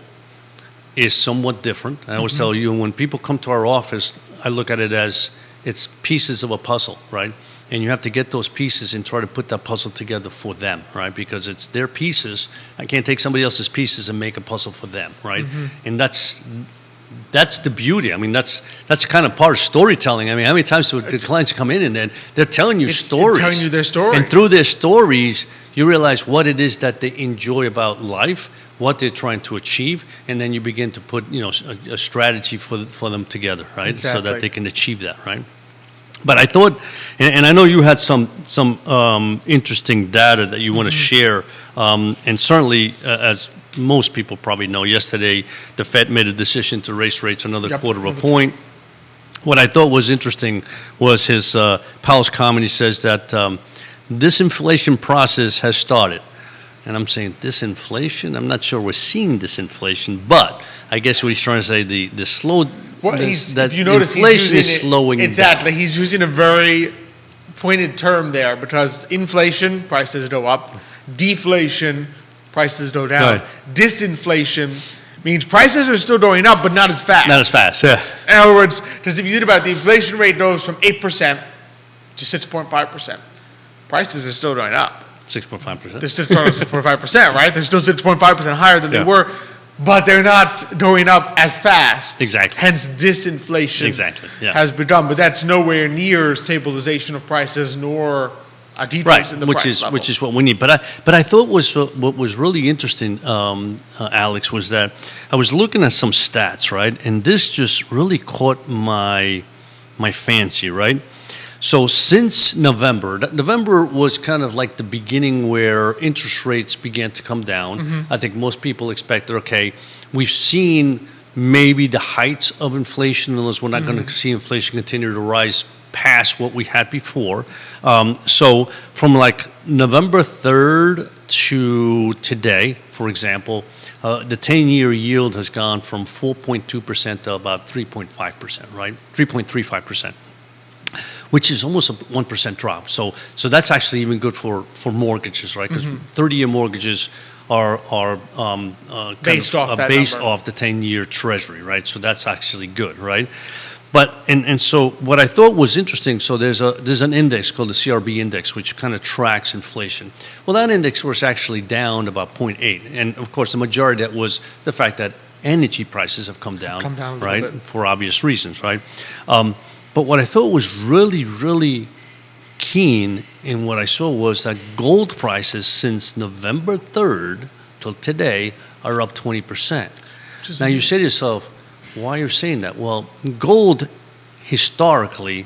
is somewhat different. I always tell you, when people come to our office, I look at it as it's pieces of a puzzle, right? And you have to get those pieces and try to put that puzzle together for them, right? Because it's their pieces. I can't take somebody else's pieces and make a puzzle for them, right? And that's the beauty. I mean, that's kind of part of storytelling. I mean, how many times do the clients come in and then they're telling you stories? Telling you their story. And through their stories, you realize what it is that they enjoy about life, what they're trying to achieve, and then you begin to put, a strategy for them together, right? Exactly. So that they can achieve that, right? But I thought, and I know you had some interesting data that you want to share, and certainly, as most people probably know, yesterday the Fed made a decision to raise rates another quarter of a point. What I thought was interesting was his Powell's comment. He says that this inflation process has started. And I'm saying disinflation. I'm not sure we're seeing disinflation, but I guess what he's trying to say the slow. Well, that if you notice, inflation he's is slowing exactly. down. He's using a very pointed term there because inflation, prices go up. Deflation, prices go down. Right. Disinflation means prices are still going up, but not as fast. Not as fast, yeah. In other words, because if you think about it, the inflation rate goes from 8% to 6.5%. Prices are still going up. 6.5%. They're still 6.5%, right? They're still 6.5% higher than Yeah. they were, but they're not going up as fast. Exactly. Hence, disinflation Exactly, yeah. has begun, but that's nowhere near stabilization of prices nor a decrease in the price level. Which is what we need. But I thought what was really interesting, Alex, was that I was looking at some stats, right, and this just really caught my fancy, right. So since November was kind of like the beginning where interest rates began to come down. Mm-hmm. I think most people expected, okay, we've seen maybe the heights of inflation, unless we're not going to see inflation continue to rise past what we had before. So from like November 3rd to today, for example, the 10-year yield has gone from 4.2% to about 3.5%, right? 3.35%. Which is almost a 1% drop. So that's actually even good for mortgages, right? Because 30-year mortgages are Based off that based number. off the 10-year Treasury, right? So that's actually good, right? But and so what I thought was interesting. So there's an index called the CRB index, which kind of tracks inflation. Well, that index was actually down about 0.8, and of course the majority of that was the fact that energy prices have come down, a little right, bit. for obvious reasons, right? But what I thought was really, really keen in what I saw was that gold prices since November 3rd till today are up 20%. Now you say to yourself, why are you saying that? Well, gold, historically,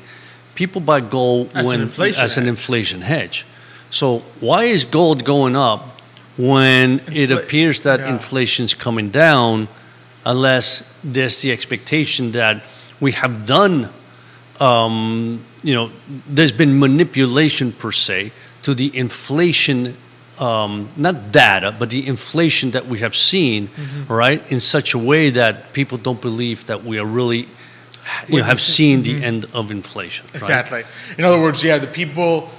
people buy gold As an inflation hedge. So why is gold going up when it appears that inflation's coming down, unless there's the expectation that we have done there's been manipulation per se to the inflation, not data, but the inflation that we have seen, right, in such a way that people don't believe that we are really, have seen the end of inflation. Right? Exactly. In other words, the people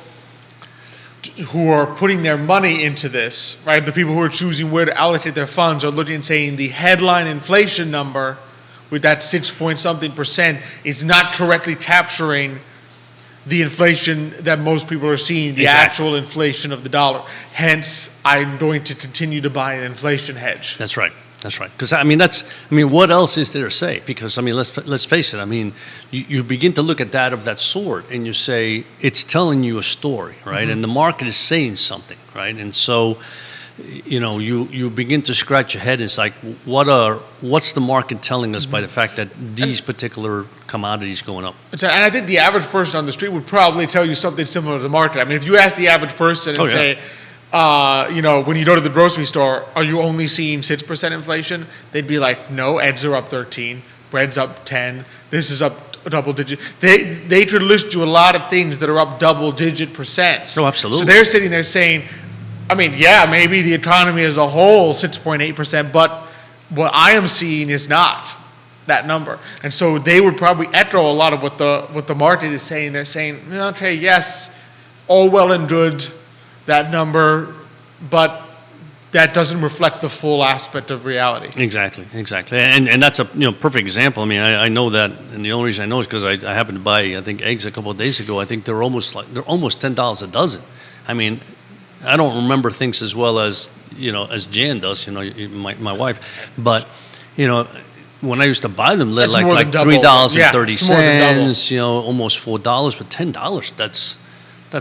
who are putting their money into this, right, the people who are choosing where to allocate their funds are looking and saying the headline inflation number with that 6-point-something% is not correctly capturing the inflation that most people are seeing, the actual inflation of the dollar. Hence, I'm going to continue to buy an inflation hedge. That's right. Because what else is there to say? Because let's face it. You begin to look at that of that sort, and you say it's telling you a story, right? And the market is saying something, right? And so, you begin to scratch your head. It's like, what's the market telling us by the fact that these particular commodities going up? And I think the average person on the street would probably tell you something similar to the market. If you ask the average person and say, when you go to the grocery store, are you only seeing 6% inflation? They'd be like, no, eggs are up 13, bread's up 10, this is up a double digit. They could list you a lot of things that are up double digit percents. Oh, absolutely. So they're sitting there saying, maybe the economy as a whole, 6.8%, but what I am seeing is not that number. And so they would probably echo a lot of what the market is saying. They're saying, okay, yes, all well and good, that number, but that doesn't reflect the full aspect of reality. Exactly. And that's a perfect example. I know that, and the only reason I know is because I happened to buy, I think, eggs a couple of days ago. I think they're almost $10 a dozen. I don't remember things as well as Jan does, my wife. But when I used to buy them, they're like $3.30, almost $4. But $10, that's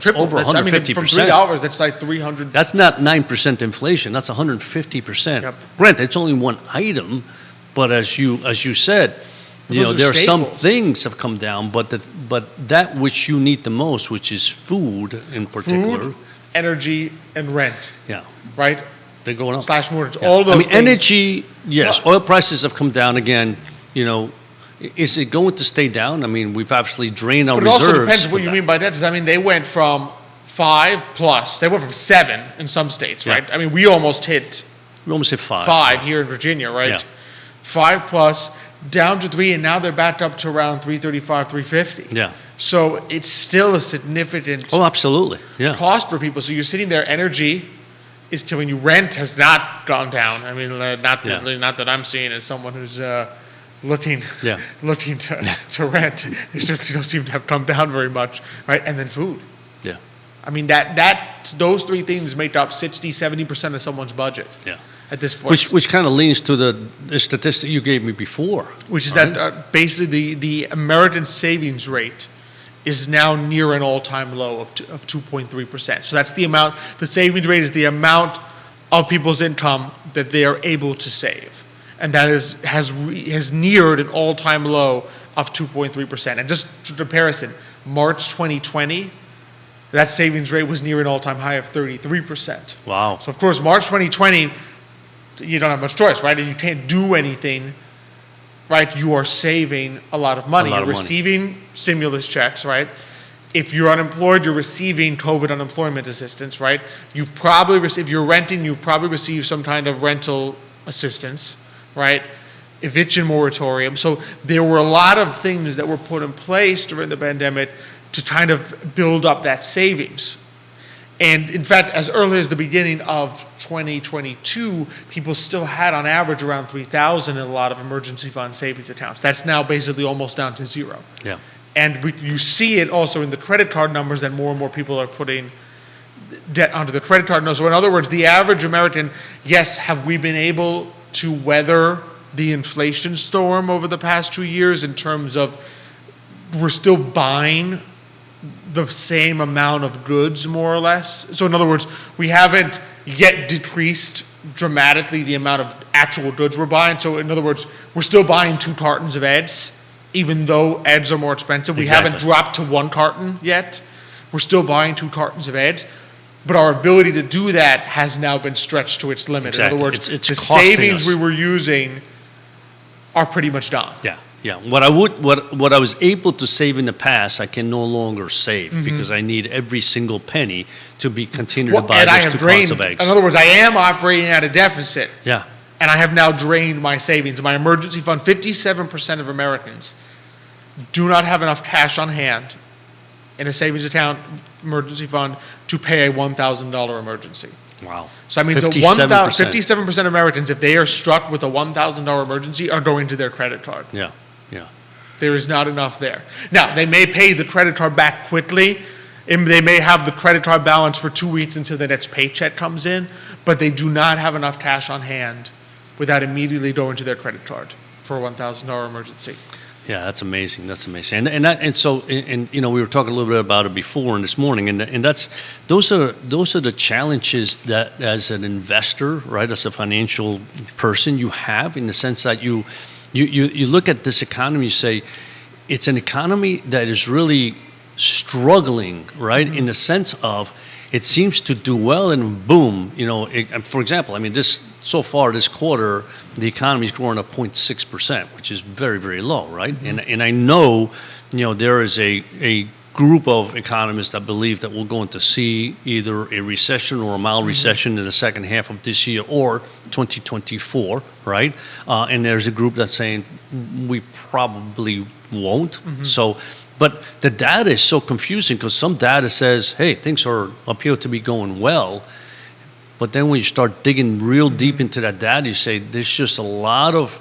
Triple. over 150%. From $3, that's like 300. That's not 9% inflation. That's 150%. Yep. Granted, it's only one item, but as you said, there are some things have come down, but that which you need the most, which is food in particular. Food, energy, and rent. Yeah. Right? They're going up. / mortgage. Yeah. All those things. Energy, yes. Oil prices have come down again. Is it going to stay down? We've actually drained our reserves. But it also depends what you mean by that. They went from $5 5 plus. They went from 7 in some states, Yeah. right? I mean, we almost hit We almost hit 5. 5 here in Virginia, right? Yeah. 5 plus, down to 3, and now they're back up to around 335, 350. Yeah. So it's still a significant Oh, absolutely. Yeah. cost for people. So you're sitting there, energy is killing you. Rent has not gone down. I mean, not that I'm seeing as someone who's looking Yeah. looking to rent. They certainly don't seem to have come down very much, right? And then food. Yeah. I mean, those 3 things make up 60, 70% of someone's budget Yeah. at this point. Which kind of leans to the statistic you gave me before. Which is right? that basically the American savings rate is now near an all-time low of 2.3%. So that's the amount, the savings rate is the amount of people's income that they are able to save. And that has neared an all-time low of 2.3%. And just for comparison, March 2020, that savings rate was near an all-time high of 33%. Wow. So of course, March 2020, you don't have much choice, right? And you can't do anything, right? You are saving a lot of money. You're receiving stimulus checks, right? If you're unemployed, you're receiving COVID unemployment assistance, right? You've probably if you're renting, you've probably received some kind of rental assistance, right? Eviction moratorium. So there were a lot of things that were put in place during the pandemic to kind of build up that savings. And in fact, as early as the beginning of 2022, people still had on average around 3,000 in a lot of emergency fund savings accounts. That's now basically almost down to 0. Yeah. And you see it also in the credit card numbers that more and more people are putting debt onto the credit card. So in other words, the average American, yes, have we been able to weather the inflation storm over the past 2 years in terms of we're still buying the same amount of goods, more or less? So in other words, we haven't yet decreased dramatically the amount of actual goods we're buying. So in other words, we're still buying 2 cartons of eggs, even though eggs are more expensive. We Exactly. haven't dropped to 1 carton yet. We're still buying 2 cartons of eggs. But our ability to do that has now been stretched to its limit. Exactly. In other words, It's the costing savings us. we were using are pretty much gone. Yeah, yeah. What I was able to save in the past, I can no longer save because I need every single penny to continue to buy and I those have 2 cartons drained, of eggs. in other words, I am operating at a deficit. Yeah, And I have now drained my savings. My emergency fund, 57% of Americans do not have enough cash on hand in a savings account, emergency fund, to pay a $1,000 emergency. wow. So I mean, 57% of Americans, if they are struck with a $1,000 emergency, are going to their credit card. Yeah, yeah. There is not enough there. Now, they may pay the credit card back quickly, and they may have the credit card balance for 2 weeks until the next paycheck comes in, but they do not have enough cash on hand without immediately going to their credit card for a $1,000 emergency. Yeah, that's amazing. That's amazing. And so you know, we were talking a little bit about it before and this morning, and those are the challenges that as an investor, right, as a financial person, you have, in the sense that you look at this economy, you say it's an economy that is really struggling, right, in the sense of it seems to do well and boom, you know, for example, I mean, so far this quarter, the economy is growing at 0.6%, which is very, very low, right? And I know, you know, there is a group of economists that believe that we're going to see either a recession or a mild recession in the second half of this year or 2024, right? And there's a group that's saying we probably won't. So, but the data is so confusing because some data says, hey, things appear to be going well. But then when you start digging real deep into that data, you say there's just a lot of,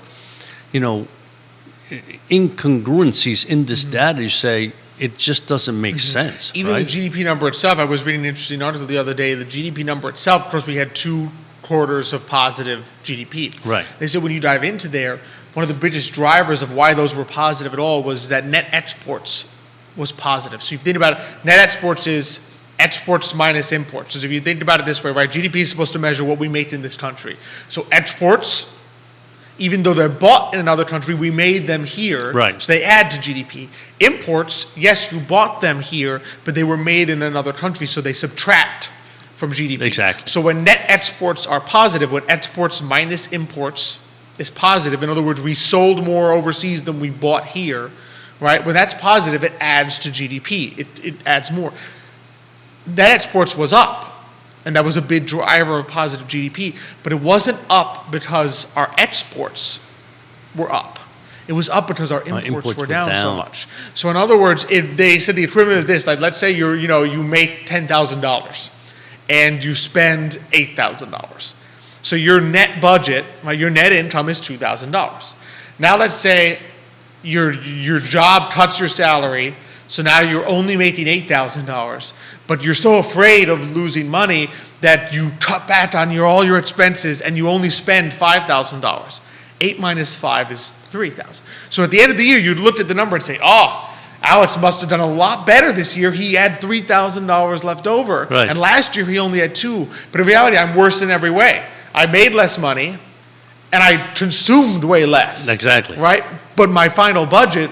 you know, incongruencies in this data. You say it just doesn't make sense. Even right? the GDP number itself, I was reading an interesting article the other day. The GDP number itself, of course, we had 2 quarters of positive GDP. Right. They said when you dive into there, one of the biggest drivers of why those were positive at all was that net exports was positive. So if you think about it, net exports is exports minus imports. So if you think about it this way, right, GDP is supposed to measure what we make in this country. So exports, even though they're bought in another country, we made them here. Right. So they add to GDP. Imports, yes, you bought them here, but they were made in another country, so they subtract from GDP. Exactly. So when net exports are positive, when exports minus imports is positive, in other words, we sold more overseas than we bought here, right? When that's positive, it adds to GDP. It adds more. net exports was up, and that was a big driver of positive GDP, but it wasn't up because our exports were up. It was up because our imports were down so much. So in other words, they said the equivalent is this: like, let's say you make $10,000 and you spend $8,000. So your net budget, your net income is $2,000. Now let's say your job cuts your salary, so now you're only making $8,000, but you're so afraid of losing money that you cut back on all your expenses and you only spend $5,000. 8 minus 5 is 3,000. So at the end of the year, you'd look at the number and say, oh, Alex must have done a lot better this year. He had $3,000 left over. Right. And last year, he only had 2. But in reality, I'm worse in every way. I made less money, and I consumed way less. Exactly. Right? But my final budget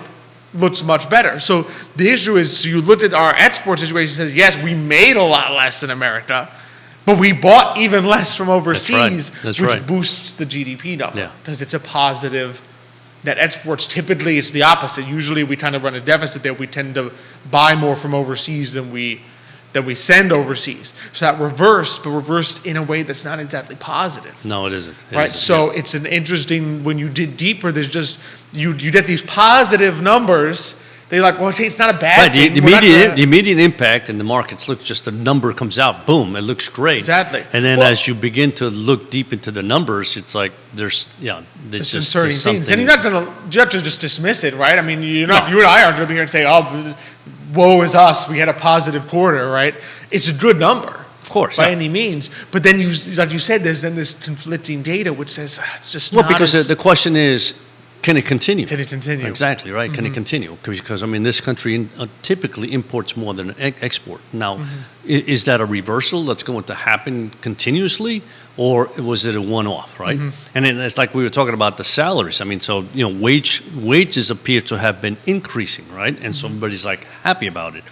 looks much better. So the issue is, so you looked at our export situation and says, yes, we made a lot less in America, but we bought even less from overseas, That's which right. boosts the GDP number. Yeah. Because it's a positive net exports. Typically, it's the opposite. Usually, we kind of run a deficit there. We tend to buy more from overseas than we send overseas. So that reversed, but reversed in a way that's not exactly positive. No, it isn't. Right? So it's an interesting, when you dig deeper, there's just, you get these positive numbers. They're like, well, it's not a bad thing. The immediate impact in the markets looks just the number comes out, boom, it looks great. Exactly. And then Well, as you begin to look deep into the numbers, it's like there's it's just concerning there's things. something- And you have to just dismiss it, right? I mean, you and I aren't going to be here and say, oh, woe is us, we had a positive quarter, right? It's a good number. Of course, by yeah. any means. But then, like you said, there's then this conflicting data which says it's just Well, not because as, the question is, can it continue? Can it continue? Exactly, right? Can it continue? Because, I mean, this country typically imports more than export. Now, is that a reversal that's going to happen continuously, or was it a one-off, right? And then it's like we were talking about the salaries. I mean, so, wages appear to have been increasing, right? And so everybody's like happy about it.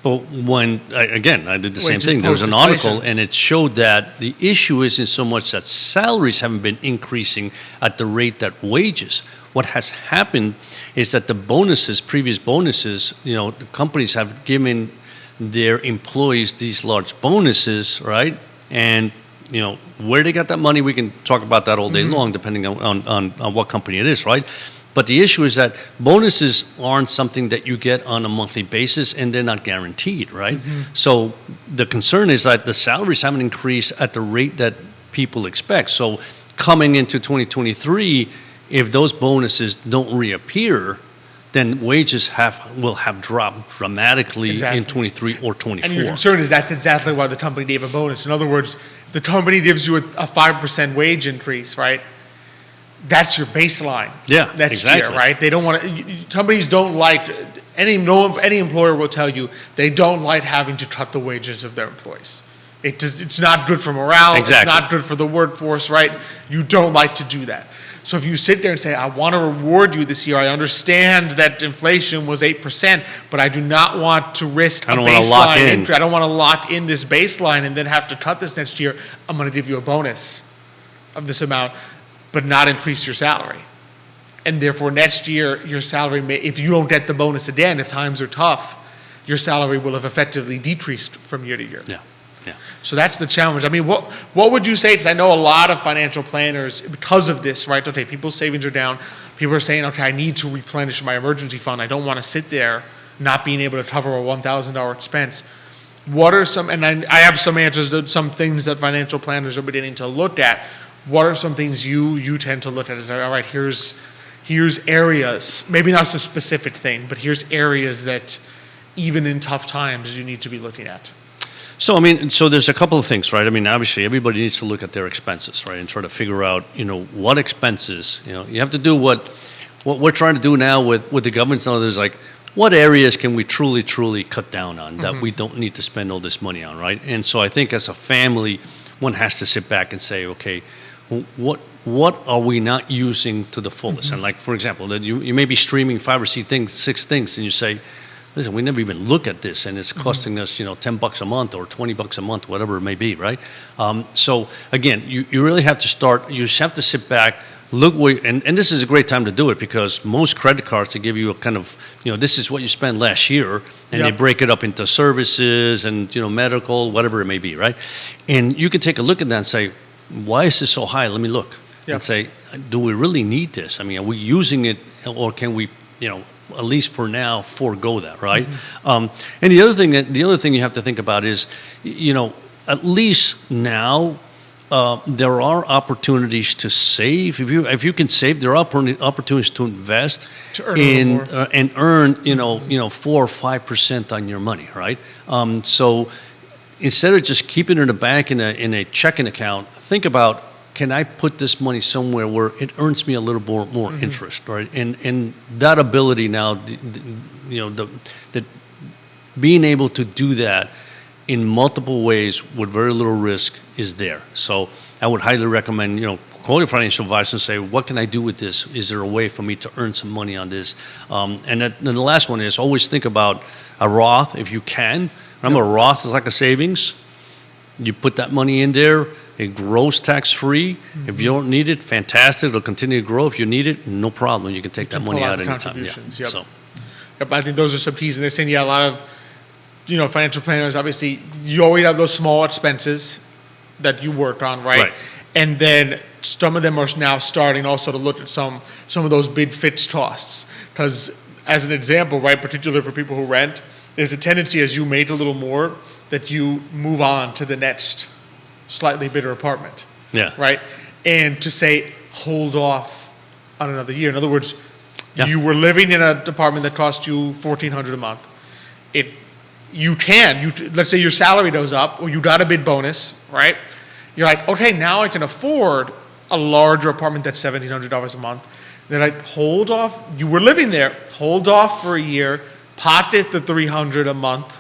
But when, again, I did the same Wages thing. There was an post-inflation. article, and it showed that the issue isn't so much that salaries haven't been increasing at the rate that wages. What has happened is that the bonuses, previous bonuses, the companies have given their employees these large bonuses, right? And, where they got that money, we can talk about that all day long, depending on what company it is, right? But the issue is that bonuses aren't something that you get on a monthly basis, and they're not guaranteed, right? So the concern is that the salaries haven't increased at the rate that people expect. So coming into 2023, if those bonuses don't reappear, then wages will have dropped dramatically in 23 or 24. And your concern is that's exactly why the company gave a bonus. In other words, if the company gives you a 5% wage increase, right? That's your baseline. Yeah, next exactly. year, right? They don't want to. Companies don't like any employer will tell you they don't like having to cut the wages of their employees. It's not good for morale. Exactly. It's not good for the workforce, right? You don't like to do that. So if you sit there and say, I want to reward you this year, I understand that inflation was 8%, but I do not want to risk a baseline. I don't want to lock in this baseline and then have to cut this next year. I'm going to give you a bonus of this amount, but not increase your salary. And therefore, next year, your salary may, if you don't get the bonus again, if times are tough, your salary will have effectively decreased from year to year. Yeah. Yeah. So that's the challenge. I mean, what would you say? Because I know a lot of financial planners, because of this, right? Okay, people's savings are down. People are saying, okay, I need to replenish my emergency fund. I don't want to sit there not being able to cover a $1,000 expense. What are some, and I have some answers to some things that financial planners are beginning to look at. What are some things you tend to look at as, all right, here's areas, maybe not a specific thing, but here's areas that even in tough times you need to be looking at? So, I mean, so there's a couple of things, right? I mean, obviously, everybody needs to look at their expenses, right, and try to figure out, what expenses, you have to do what we're trying to do now with the government and others, like, what areas can we truly cut down on that we don't need to spend all this money on, right? And so I think as a family, one has to sit back and say, okay, what are we not using to the fullest? And like, for example, that you may be streaming 5 or 6 things, and you say, listen, we never even look at this, and it's costing us, $10 a month or $20 a month, whatever it may be, right? So again, you really have to start. You just have to sit back, look where, and this is a great time to do it because most credit cards, they give you a kind of, this is what you spent last year, and they break it up into services and, medical, whatever it may be, right? And you can take a look at that and say, why is this so high? Let me look and say, do we really need this? I mean, are we using it, or can we, at least for now, forego that, right? And the other thing you have to think about is, at least now, there are opportunities to save. If you can save, there are opportunities to invest to earn and earn 4 or 5% on your money, right? So instead of just keeping it in the bank in a checking account, think about, can I put this money somewhere where it earns me a little more interest, right? And that ability now, the being able to do that in multiple ways with very little risk is there. So I would highly recommend, call your financial advisor and say, what can I do with this? Is there a way for me to earn some money on this? And then the last one is always think about a Roth if you can. Remember, a Roth is like a savings. You put that money in there, it grows tax-free. If you don't need it, fantastic. It'll continue to grow. If you need it, no problem. You can take that money out anytime. Yeah. So. I think those are some keys. And they're saying, a lot of financial planners, obviously, you always have those small expenses that you work on, right? And then some of them are now starting also to look at some of those big fixed costs. Because as an example, right, particularly for people who rent, there's a tendency as you make a little more that you move on to the next slightly bigger apartment. Yeah. Right? And to say, hold off on another year. In other words, you were living in an apartment that cost you $1,400 a month. Let's say your salary goes up, or you got a big bonus, right? You're like, okay, now I can afford a larger apartment that's $1,700 a month. Then I hold off. You were living there. Hold off for a year, pocket the $300 a month,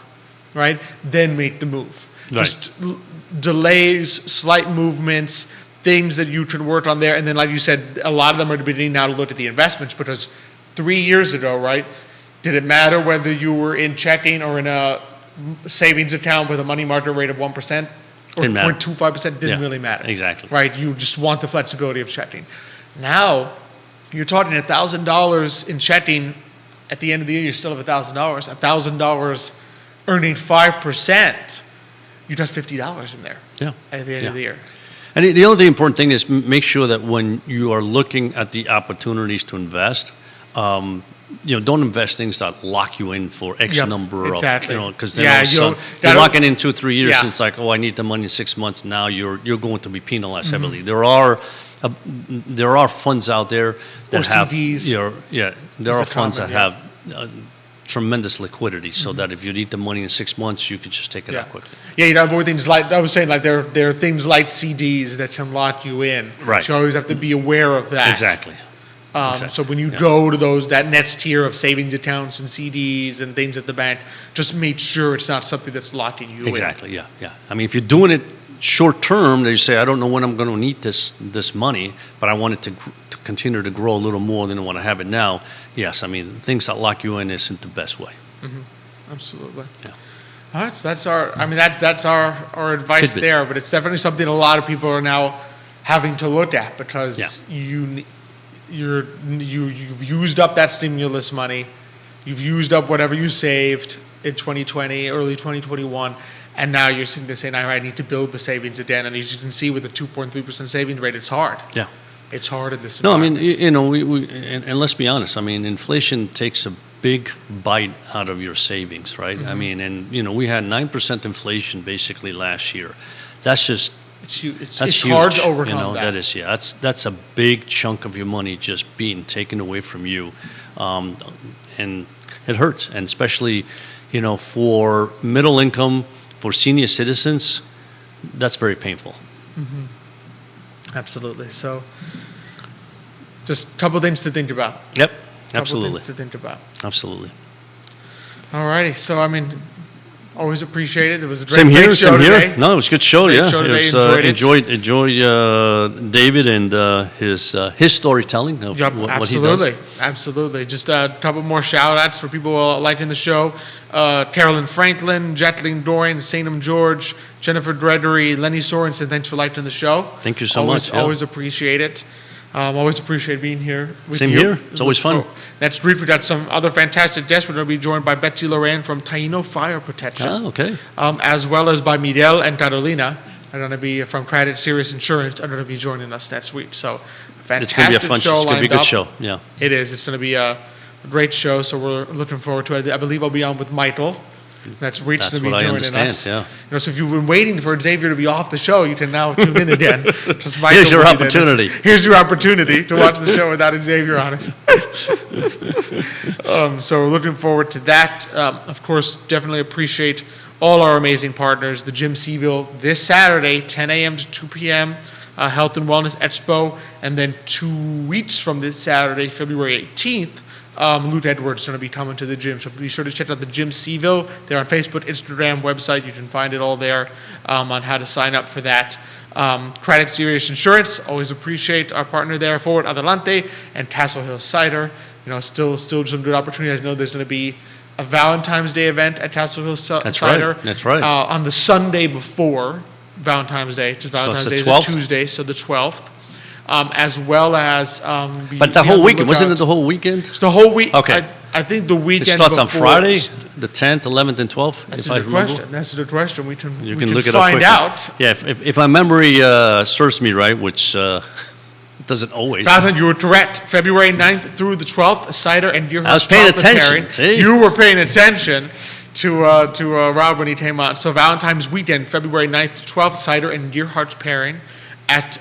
right? Then make the move. Right. Just delays, slight movements, things that you can work on there. And then, like you said, a lot of them are beginning now to look at the investments because 3 years ago, right? Did it matter whether you were in checking or in a savings account with a money market rate of 1% or 0.25%? Didn't really matter. Exactly. Right? You just want the flexibility of checking. Now, you're talking $1,000 in checking. At the end of the year, you still have $1,000. $1,000 earning 5%, you'd have $50 in there at the end of the year. And the only important thing is make sure that when you are looking at the opportunities to invest, don't invest things that lock you in for X number of, because then you're locking in 2-3 years. And it's like, I need the money in 6 months. Now you're going to be penalized heavily. There are funds out there that have CDs. There are funds that have tremendous liquidity, so that if you need the money in 6 months, you can just take it out quickly. Yeah, you avoid things like I was saying, like there are things like CDs that can lock you in. Right. So you always have to be aware of that. Exactly. So when you go to that next tier of savings accounts and CDs and things at the bank, just make sure it's not something that's locking you in. Exactly. Yeah. I mean, if you're doing it short term, you say, I don't know when I'm going to need this money, but I want it to continue to grow a little more than what I have it now. Yes, I mean, things that lock you in isn't the best way. Absolutely. Yeah. All right, so that's our advice Tidbits. there, but it's definitely something a lot of people are now having to look at because you've used up that stimulus money, you've used up whatever you saved in 2020, early 2021, and now you're sitting there saying, I need to build the savings again. And as you can see with the 2.3% savings rate, it's hard. Yeah. It's hard in this environment. No, I mean, and let's be honest. I mean, inflation takes a big bite out of your savings, right? I mean, and we had 9% inflation basically last year. That's just it's huge, hard to overcome that. That is, that's a big chunk of your money just being taken away from you, and it hurts. And especially, for middle income, for senior citizens, that's very painful. Absolutely. So, just a couple things to think about. Yep. Couple Absolutely. things to think about. Absolutely. All righty. So, I mean, always appreciate it. It was a Same great show today. Here. No, it was a good show. Great show today. Enjoyed David and his storytelling of what he does. Absolutely. Just a couple more shout-outs for people liking the show. Carolyn Franklin, Jacqueline Dorian, Sainam George, Jennifer Gregory, Lenny Sorensen, thanks for liking the show. Thank you so much. Always appreciate it. Always appreciate being here with Same you. here. It's always fun. Next week, we got some other fantastic guests. We're going to be joined by Betsy Loran from Taino Fire Protection. Oh, okay. As well as by Miguel and Carolina. They're going to be from Craddock Serious Insurance. They're going to be joining us next week. So, a fantastic It's going to be a fun show. It's going to be a good show. Yeah. It is. It's going to be a great show. So we're looking forward to it. I believe I'll be on with Michael. That's Reach to be what I joining understand, us. yeah. So if you've been waiting for Xavier to be off the show, you can now tune in again. Here's your opportunity. Here's your opportunity to watch the show without Xavier on it. So we're looking forward to that. Of course, definitely appreciate all our amazing partners. The Gym CVille this Saturday, 10 a.m. to 2 p.m. Health and Wellness Expo, and then 2 weeks from this Saturday, February 18th. Lute Edwards is going to be coming to the gym, so be sure to check out the Gym CVille. They're on Facebook, Instagram, website. You can find it all there on how to sign up for that. Craddock Serious Insurance, always appreciate our partner there. Forward Adelante and Castle Hill Cider. Still some good opportunities. I know there's going to be a Valentine's Day event at Castle Hill Cider. That's right. On the Sunday before Valentine's Day. Just Valentine's Day is a Tuesday, so the 12th. As well as... but the whole weekend, wasn't it the whole weekend? It's the whole week. Okay. I think the weekend It starts before, on Friday, the 10th, 11th, and 12th, That's if a I good remember. question. That's a good question. We can Look it up find quickly. out. Yeah, if my memory serves me right, which doesn't always. Valentine, you were correct. February 9th through the 12th, cider and Deer I was Hunts paying chocolate attention, pairing. see? You were paying attention to Rob when he came on. So Valentine's weekend, February 9th to 12th, cider and Deer Hearts pairing at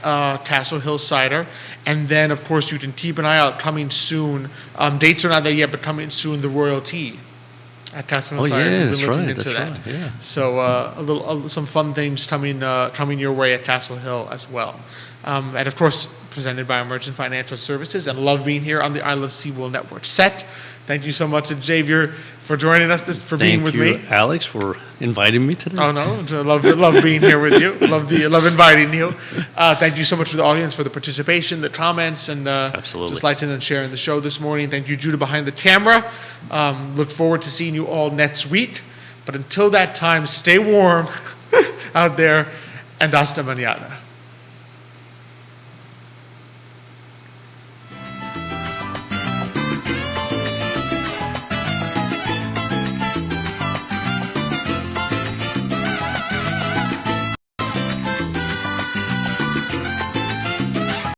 Castle Hill Cider. And then, of course, you can keep an eye out coming soon. Dates are not there yet, but coming soon, the Royal Tea at Castle Hill Cider. yeah, We've that's been looking right. into That's that. right. Yeah. So some fun things coming your way at Castle Hill as well. And of course, presented by Emergent Financial Services, and love being here on the I Love CVille Network set. Thank you so much, Xavier, for joining us, being with me. Thank you, Alex, for inviting me today. Oh no, love being here with you. Love inviting you. Thank you so much for the audience, for the participation, the comments, and Absolutely. just liking and sharing the show this morning. Thank you, Judah, behind the camera. Look forward to seeing you all next week. But until that time, stay warm out there, and hasta mañana.